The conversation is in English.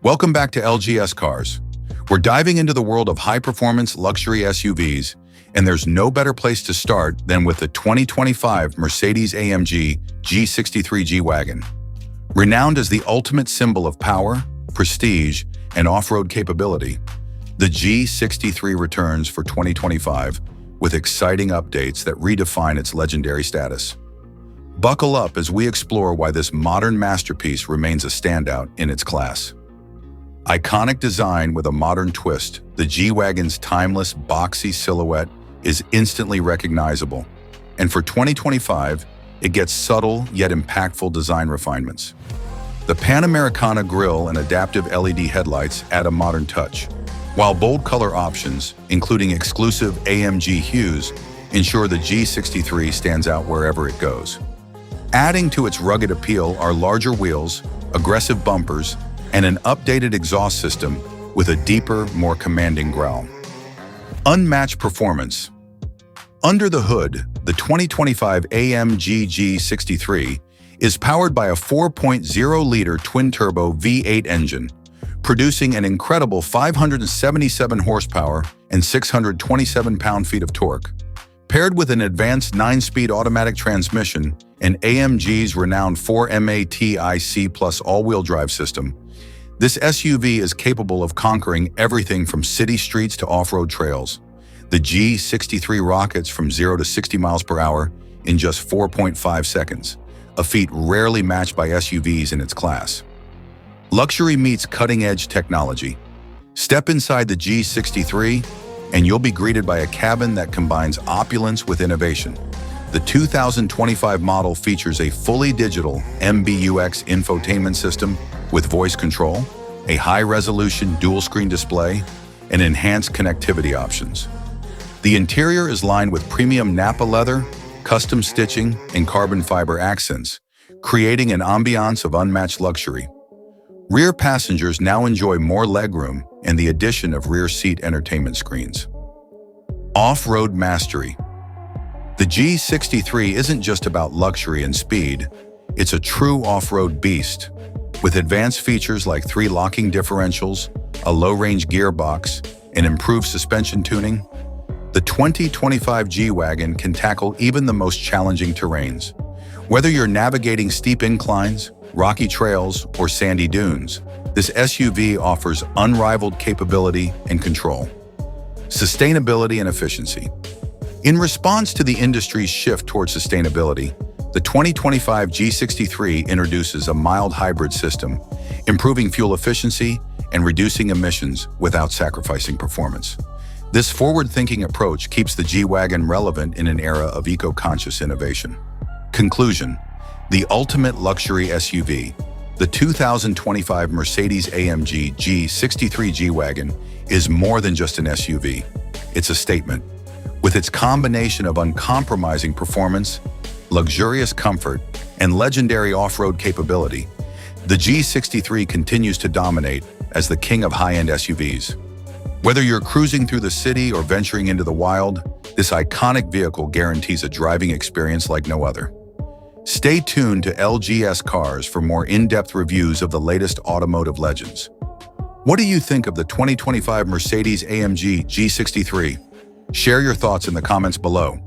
Welcome back to LGS Cars. We're diving into the world of high-performance luxury SUVs, and there's no better place to start than with the 2025 Mercedes-AMG G63 G-Wagon. Renowned as the ultimate symbol of power, prestige, and off-road capability, the G63 returns for 2025 with exciting updates that redefine its legendary status. Buckle up as we explore why this modern masterpiece remains a standout in its class. Iconic design with a modern twist, the G-Wagon's timeless, boxy silhouette is instantly recognizable. And for 2025, it gets subtle yet impactful design refinements. The Panamericana grille and adaptive LED headlights add a modern touch, while bold color options, including exclusive AMG hues, ensure the G63 stands out wherever it goes. Adding to its rugged appeal are larger wheels, aggressive bumpers, and an updated exhaust system with a deeper, more commanding growl. Unmatched performance. Under the hood, the 2025 AMG G63 is powered by a 4.0-liter twin-turbo V8 engine, producing an incredible 577 horsepower and 627 pound-feet of torque. Paired with an advanced 9-speed automatic transmission and AMG's renowned 4MATIC plus all-wheel drive system, this SUV is capable of conquering everything from city streets to off-road trails. The G63 rockets from 0 to 60 miles per hour in just 4.5 seconds, a feat rarely matched by SUVs in its class. Luxury meets cutting-edge technology. Step inside the G63, and you'll be greeted by a cabin that combines opulence with innovation. The 2025 model features a fully digital MBUX infotainment system with voice control, a high-resolution dual-screen display, and enhanced connectivity options. The interior is lined with premium Nappa leather, custom stitching, and carbon fiber accents, creating an ambiance of unmatched luxury. Rear passengers now enjoy more legroom and the addition of rear seat entertainment screens. Offroad Mastery. The G63 isn't just about luxury and speed, it's a true off-road beast. With advanced features like 3 locking differentials, a low-range gearbox, and improved suspension tuning, the 2025 G-Wagon can tackle even the most challenging terrains. Whether you're navigating steep inclines, rocky trails, or sandy dunes, this SUV offers unrivaled capability and control. Sustainability and efficiency. In response to the industry's shift towards sustainability, the 2025 G63 introduces a mild hybrid system, improving fuel efficiency and reducing emissions without sacrificing performance. This forward-thinking approach keeps the G-Wagon relevant in an era of eco-conscious innovation. Conclusion: the ultimate luxury SUV, the 2025 Mercedes-AMG G63 G-Wagon is more than just an SUV. It's a statement. With its combination of uncompromising performance, luxurious comfort, and legendary off-road capability, the G63 continues to dominate as the king of high-end SUVs. Whether you're cruising through the city or venturing into the wild, this iconic vehicle guarantees a driving experience like no other. Stay tuned to LGS Cars for more in-depth reviews of the latest automotive legends. What do you think of the 2025 Mercedes-AMG G63? Share your thoughts in the comments below.